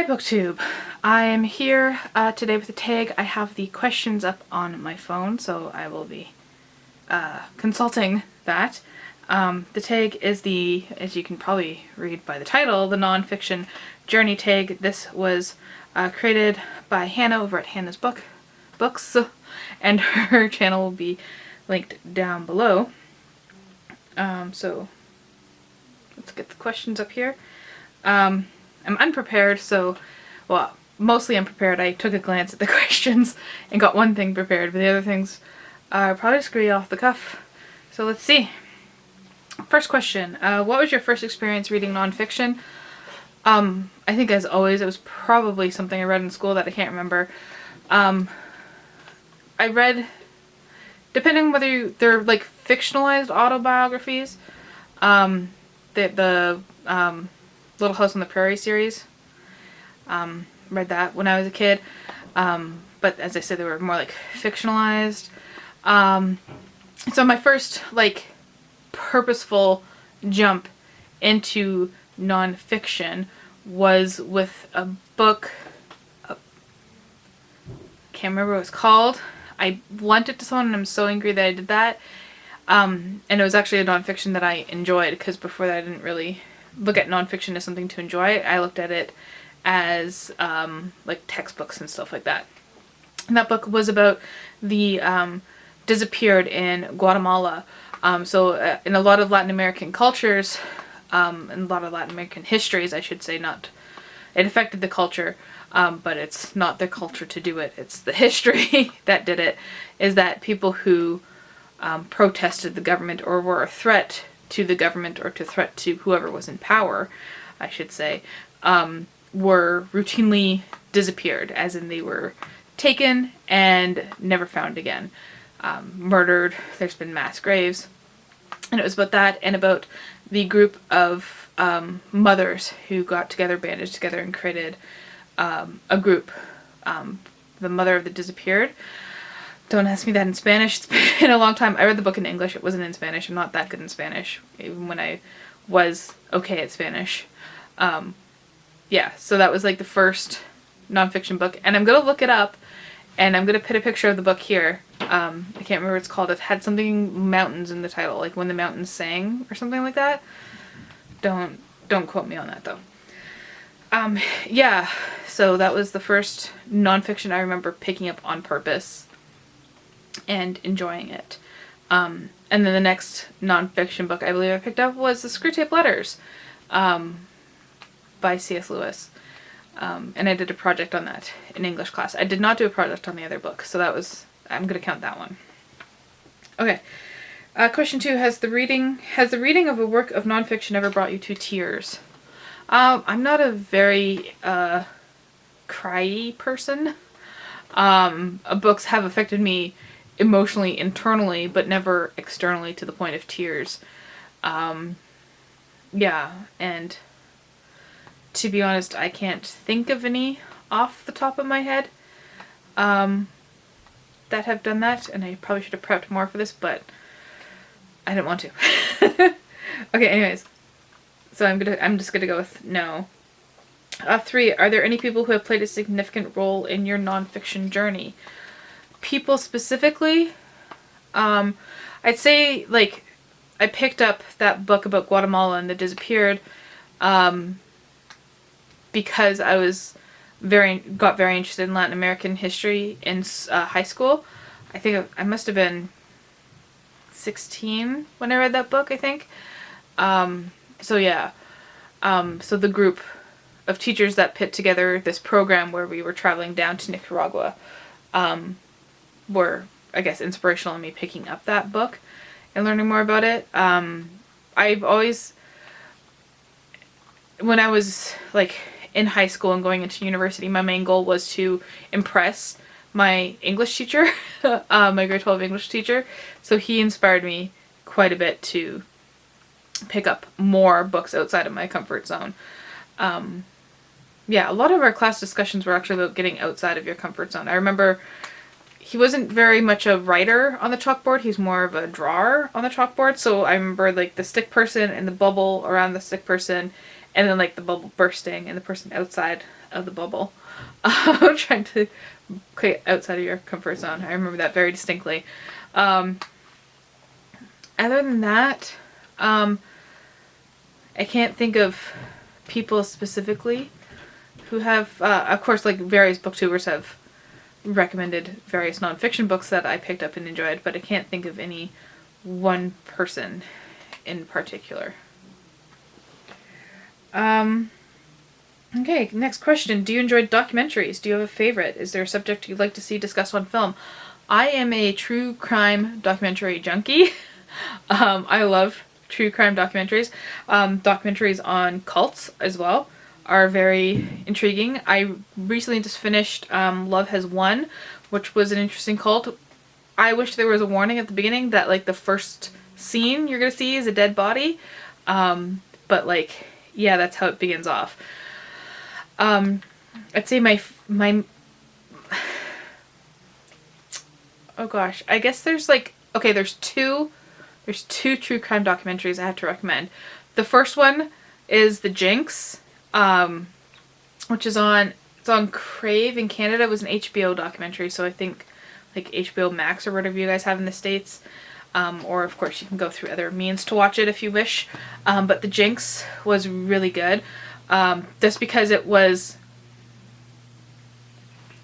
Hi BookTube! I am here today with a tag. I have the questions up on my phone, so I will be consulting that. The tag is the, as you can probably read by the title, the Nonfiction Journey Tag. This was created by Hannah over at Hannah's Books, and her channel will be linked down below. So let's get the questions up here. I'm unprepared, so, well, mostly unprepared. I took a glance at the questions and got one thing prepared, but the other things are probably just going to be off the cuff. So let's see. First question, what was your first experience reading nonfiction? I think, as always, it was probably something I read in school that I can't remember. I read, depending on whether they're like fictionalized autobiographies, the Little House on the Prairie series. Read that when I was a kid. But as I said, they were more like fictionalized. So my first like purposeful jump into nonfiction was with a book. I can't remember what it was called. I lent it to someone and I'm so angry that I did that. And it was actually a nonfiction that I enjoyed, because before that I didn't really look at nonfiction as something to enjoy. I looked at it as like textbooks and stuff like that. And that book was about the disappeared in Guatemala. So in a lot of Latin American cultures, and a lot of Latin American histories, I should say, it affected the culture, but it's not the culture to do it. It's the history that did it, is that people who protested the government or were a threat to the government or to threat to whoever was in power, I should say, were routinely disappeared, as in they were taken and never found again. Murdered. There's been mass graves. And it was about that, and about the group of mothers who got together, bandaged together, and created a group. The Mother of the Disappeared. Don't ask me that in Spanish. It's been a long time. I read the book in English. It wasn't in Spanish. I'm not that good in Spanish, even when I was okay at Spanish. Yeah, so that was like the first nonfiction book. And I'm going to look it up, and I'm going to put a picture of the book here. I can't remember what it's called. It had something mountains in the title, like When the Mountains Sang or something like that. Don't quote me on that, though. Yeah, so that was the first nonfiction I remember picking up on purpose and enjoying it. And then the next nonfiction book I believe I picked up was The Screwtape Letters by C.S. Lewis. And I did a project on that in English class. I did not do a project on the other book, so that was, I'm going to count that one. Okay. Question 2, has the reading of a work of nonfiction ever brought you to tears? I'm not a very cryy person. Books have affected me emotionally, internally, but never externally to the point of tears. Yeah, and to be honest, I can't think of any off the top of my head that have done that, and I probably should have prepped more for this, but I didn't want to. Okay, anyways, so I'm just gonna go with no. 3, are there any people who have played a significant role in your nonfiction journey? People specifically, I'd say, like, I picked up that book about Guatemala and the disappeared because I got very interested in Latin American history in high school. I think I must have been 16 when I read that book, I think. So yeah, so the group of teachers that put together this program where we were traveling down to Nicaragua were, I guess, inspirational in me picking up that book and learning more about it. I've always, when I was like in high school and going into university, my main goal was to impress my English teacher, my grade 12 English teacher. So he inspired me quite a bit to pick up more books outside of my comfort zone. Yeah, a lot of our class discussions were actually about getting outside of your comfort zone. I remember he wasn't very much a writer on the chalkboard. He's more of a drawer on the chalkboard. So I remember like the stick person and the bubble around the stick person, and then like the bubble bursting and the person outside of the bubble. Trying to get outside of your comfort zone. I remember that very distinctly. Other than that, I can't think of people specifically who have, of course, like various booktubers have recommended various nonfiction books that I picked up and enjoyed, but I can't think of any one person in particular. Okay, next question. Do you enjoy documentaries? Do you have a favorite? Is there a subject you'd like to see discussed on film? I am a true crime documentary junkie. I love true crime documentaries. Documentaries on cults as well are very intriguing. I recently just finished Love Has Won, which was an interesting cult. I wish there was a warning at the beginning that like the first scene you're gonna see is a dead body. But like, yeah, that's how it begins off. I'd say my oh gosh, I guess there's like, okay, there's two true crime documentaries I have to recommend. The first one is The Jinx, which is it's on Crave in Canada. It was an HBO documentary, so I think like HBO Max or whatever you guys have in the States. Or of course you can go through other means to watch it if you wish. But The Jinx was really good. Just because it was,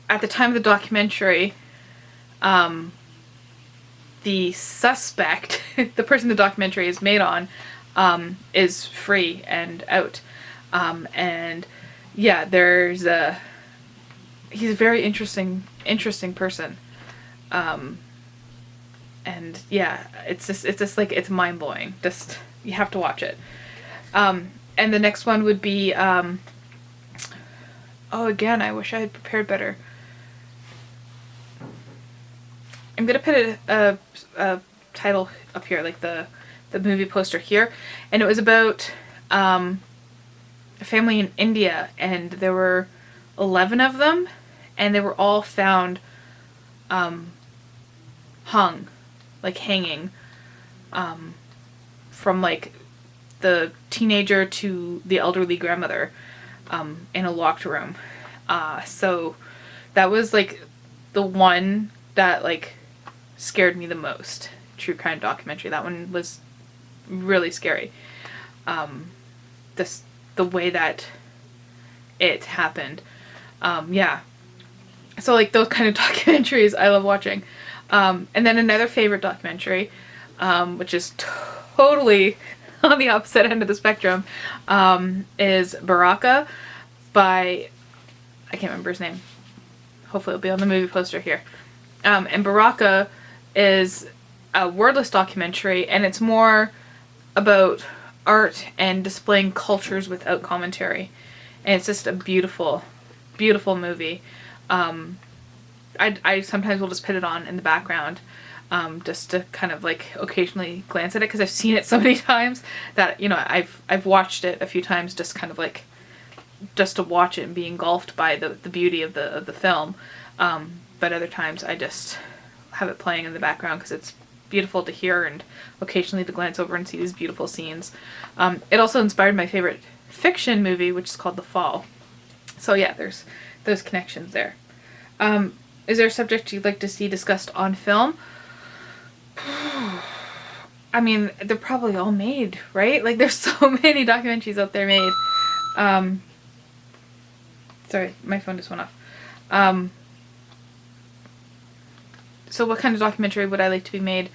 at the time of the documentary, the suspect, the person the documentary is made on, is free and out. And yeah, he's a very interesting person. And yeah, it's just like, it's mind blowing. Just, you have to watch it. And the next one would be, again, I wish I had prepared better. I'm gonna put a title up here, like the movie poster here, and it was about a family in India, and there were 11 of them, and they were all found hung, like hanging, from like the teenager to the elderly grandmother, in a locked room. So that was like the one that like scared me the most. True crime documentary. That one was really scary. The way that it happened. Yeah. So like those kind of documentaries I love watching. And then another favorite documentary, which is totally on the opposite end of the spectrum, is Baraka by, I can't remember his name. Hopefully it'll be on the movie poster here. And Baraka is a wordless documentary, and it's more about art and displaying cultures without commentary. And it's just a beautiful, beautiful movie. I sometimes will just put it on in the background, just to kind of like occasionally glance at it, because I've seen it so many times that, you know, I've watched it a few times just kind of like just to watch it and be engulfed by the beauty of the film. But other times I just have it playing in the background because it's beautiful to hear and occasionally to glance over and see these beautiful scenes. It also inspired my favorite fiction movie, which is called The Fall. So yeah, there's those connections there. Is there a subject you'd like to see discussed on film? I mean, they're probably all made, right? Like, there's so many documentaries out there made. Sorry, my phone just went off. So what kind of documentary would I like to be made?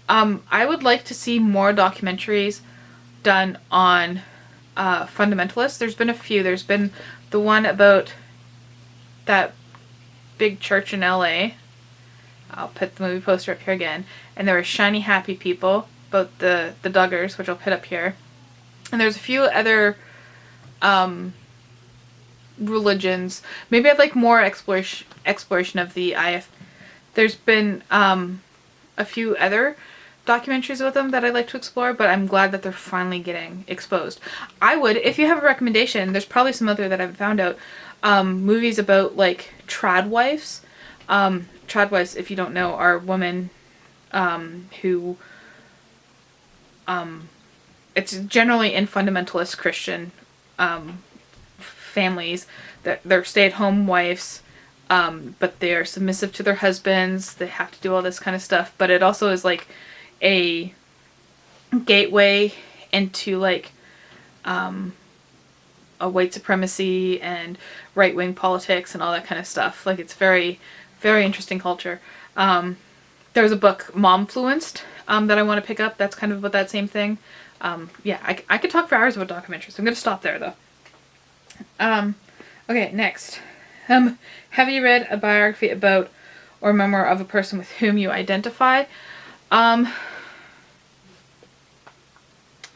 I would like to see more documentaries done on fundamentalists. There's been a few. There's been the one about that big church in LA. I'll put the movie poster up here again. And there were Shiny Happy People, about the Duggars, which I'll put up here. And there's a few other religions. Maybe I'd like more exploration of the IF. There's been a few other documentaries with them that I'd like to explore, but I'm glad that they're finally getting exposed. I would, if you have a recommendation, there's probably some other that I haven't found out, movies about like trad wives. Trad wives, if you don't know, are women who, it's generally in fundamentalist Christian families that they're stay-at-home wives, but they're submissive to their husbands. They have to do all this kind of stuff. But it also is like a gateway into like a white supremacy and right-wing politics and all that kind of stuff. Like, it's very, very interesting culture. There's a book, Momfluenced, that I want to pick up. That's kind of about that same thing. Yeah, I could talk for hours about documentaries. I'm going to stop there, though. Okay, next. Have you read a biography about or memoir of a person with whom you identify? I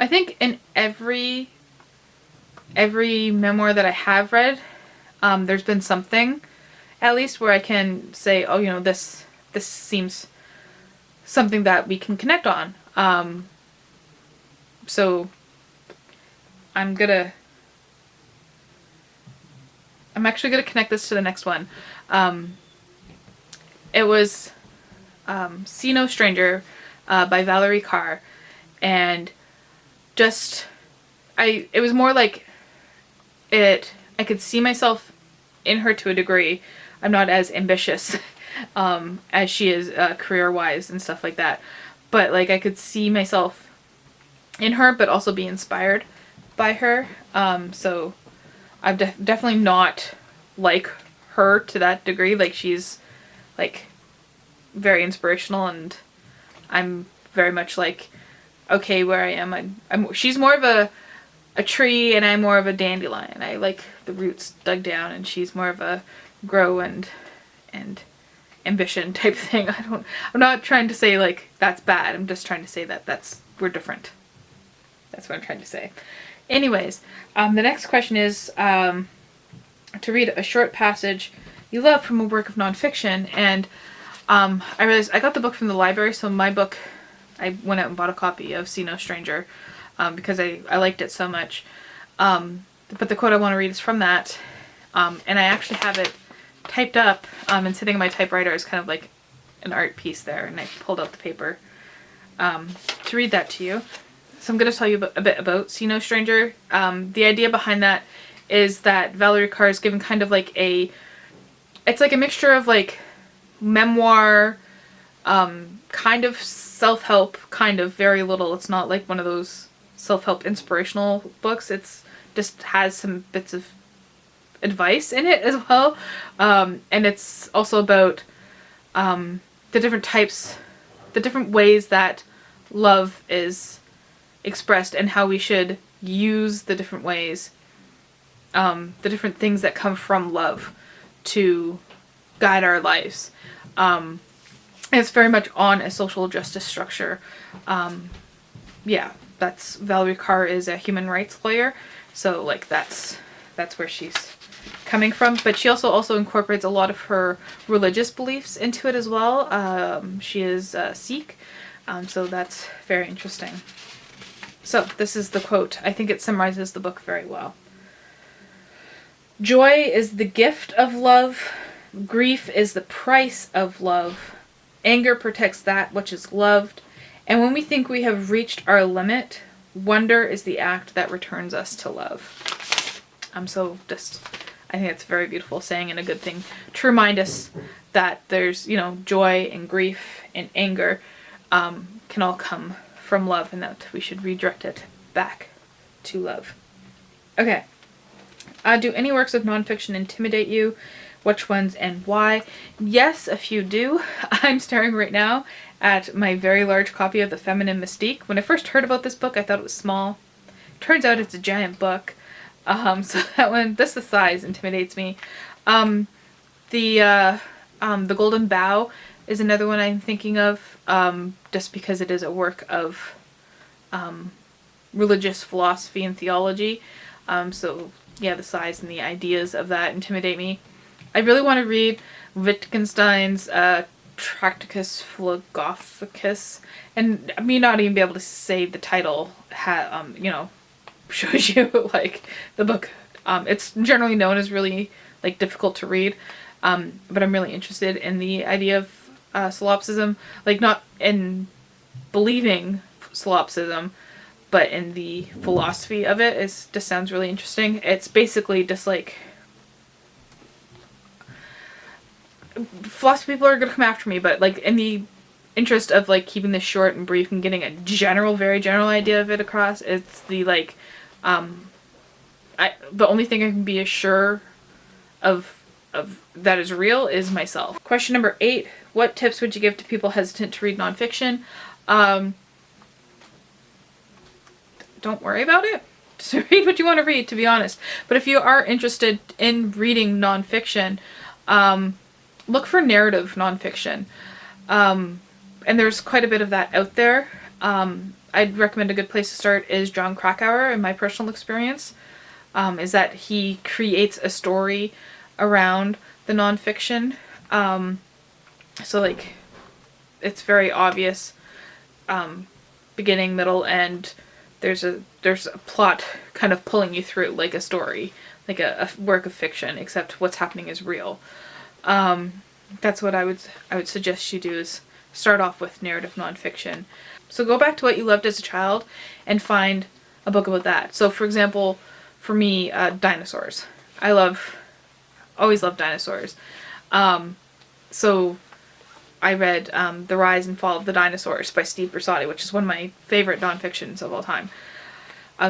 think in every memoir that I have read, there's been something, at least, where I can say, oh, you know, this seems something that we can connect on. So I'm actually gonna connect this to the next one. It was See No Stranger by Valerie Carr, and just it was more like I could see myself in her to a degree. I'm not as ambitious as she is career-wise and stuff like that, but like I could see myself in her, but also be inspired by her. So I'm definitely not like her to that degree. Like, she's like very inspirational, and I'm very much like okay where I am. She's more of a tree, and I'm more of a dandelion. I like the roots dug down, and she's more of a grow and ambition type thing. I'm not trying to say like that's bad. I'm just trying to say that we're different. That's what I'm trying to say. Anyways, the next question is to read a short passage you love from a work of nonfiction. And I realized I got the book from the library, so my book, I went out and bought a copy of See No Stranger because I liked it so much. But the quote I want to read is from that. And I actually have it typed up and sitting on my typewriter is kind of like an art piece there. And I pulled out the paper to read that to you. So I'm going to tell you a bit about See No Stranger. The idea behind that is that Valerie Carr is given kind of like it's like a mixture of like memoir, kind of self-help, kind of very little. It's not like one of those self-help inspirational books. It's just has some bits of advice in it as well. And it's also about the different ways that love is expressed and how we should use the different ways, the different things that come from love to guide our lives. And it's very much on a social justice structure. Yeah, that's Valerie Carr is a human rights lawyer, so like that's where she's coming from. But she also incorporates a lot of her religious beliefs into it as well. She is Sikh, so that's very interesting. So this is the quote. I think it summarizes the book very well. Joy is the gift of love. Grief is the price of love. Anger protects that which is loved. And when we think we have reached our limit, wonder is the act that returns us to love. I think it's a very beautiful saying and a good thing to remind us that there's, joy and grief and anger can all come from love, and that we should redirect it back to love. Okay. Do any works of nonfiction intimidate you? Which ones and why? Yes, a few do. I'm staring right now at my very large copy of The Feminine Mystique. When I first heard about this book, I thought it was small. Turns out it's a giant book. So that one, the size intimidates me. The Golden Bough is another one I'm thinking of, just because it is a work of religious philosophy and theology. So yeah, the size and the ideas of that intimidate me. I really want to read Wittgenstein's Tractatus Philosophicus, and me not even be able to say the title shows you like the book. It's generally known as really like difficult to read, but I'm really interested in the idea of solipsism, like not in believing solipsism, but in the philosophy of it is just sounds really interesting. It's basically just like, philosophy people are gonna come after me, but like in the interest of like keeping this short and brief and getting a very general idea of it across, it's the like, the only thing I can be sure of that is real is myself. Question number 8: what tips would you give to people hesitant to read nonfiction? Don't worry about it. Just read what you want to read, to be honest. But if you are interested in reading nonfiction, look for narrative nonfiction. And there's quite a bit of that out there. I'd recommend a good place to start is Jon Krakauer, in my personal experience, is that he creates a story around the nonfiction. So like, it's very obvious, beginning, middle, end. There's a plot kind of pulling you through, like a story, like a work of fiction, except what's happening is real. That's what I would suggest you do, is start off with narrative nonfiction. So go back to what you loved as a child and find a book about that. So for example, for me, dinosaurs. Always loved dinosaurs. So I read The Rise and Fall of the Dinosaurs by Steve Bersati, which is one of my favorite nonfictions of all time.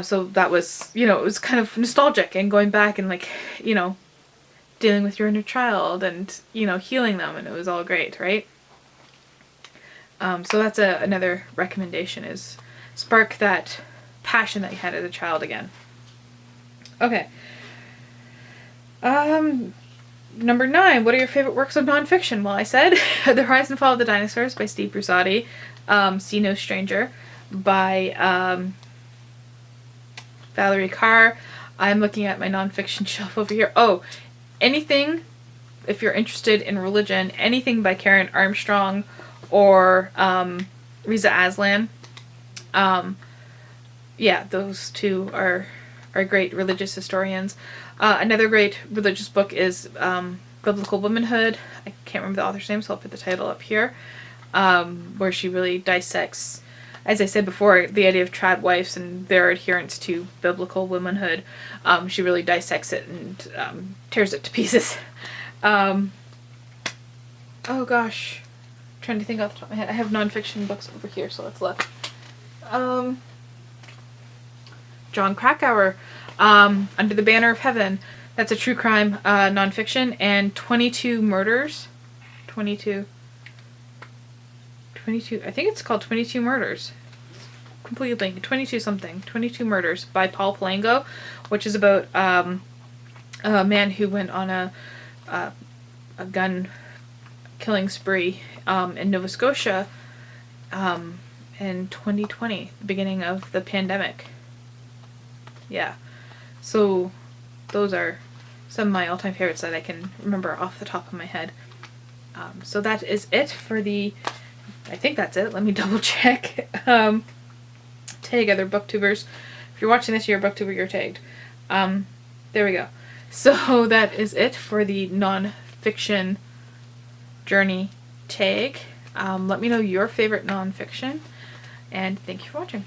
So that was, it was kind of nostalgic and going back and like, dealing with your inner child and, healing them, and it was all great, right? So that's another recommendation, is spark that passion that you had as a child again. Okay. Number 9, what are your favorite works of nonfiction? Well, I said The Rise and Fall of the Dinosaurs by Steve Bersati, See No Stranger by Valerie Carr. I'm looking at my nonfiction shelf over here. Oh, anything, if you're interested in religion, anything by Karen Armstrong or Riza Aslan. Yeah, those two are great religious historians. Another great religious book is Biblical Womanhood. I can't remember the author's name, so I'll put the title up here, where she really dissects, as I said before, the idea of trad wives and their adherence to biblical womanhood. She really dissects it and tears it to pieces. Oh gosh, I'm trying to think off the top of my head. I have nonfiction books over here, so let's look. Jon Krakauer, Under the Banner of Heaven. That's a true crime nonfiction. And 22 Murders. 22. I think it's called 22 Murders. Completely blank. 22 something. 22 Murders by Paul Palango, which is about a man who went on a gun killing spree in Nova Scotia in 2020, the beginning of the pandemic. Yeah, so those are some of my all-time favorites that I can remember off the top of my head. So that is it for I think that's it. Let me double check. Tag other booktubers. If you're watching this, you're a booktuber, you're tagged. There we go. So that is it for the nonfiction journey tag. Let me know your favorite nonfiction, and thank you for watching.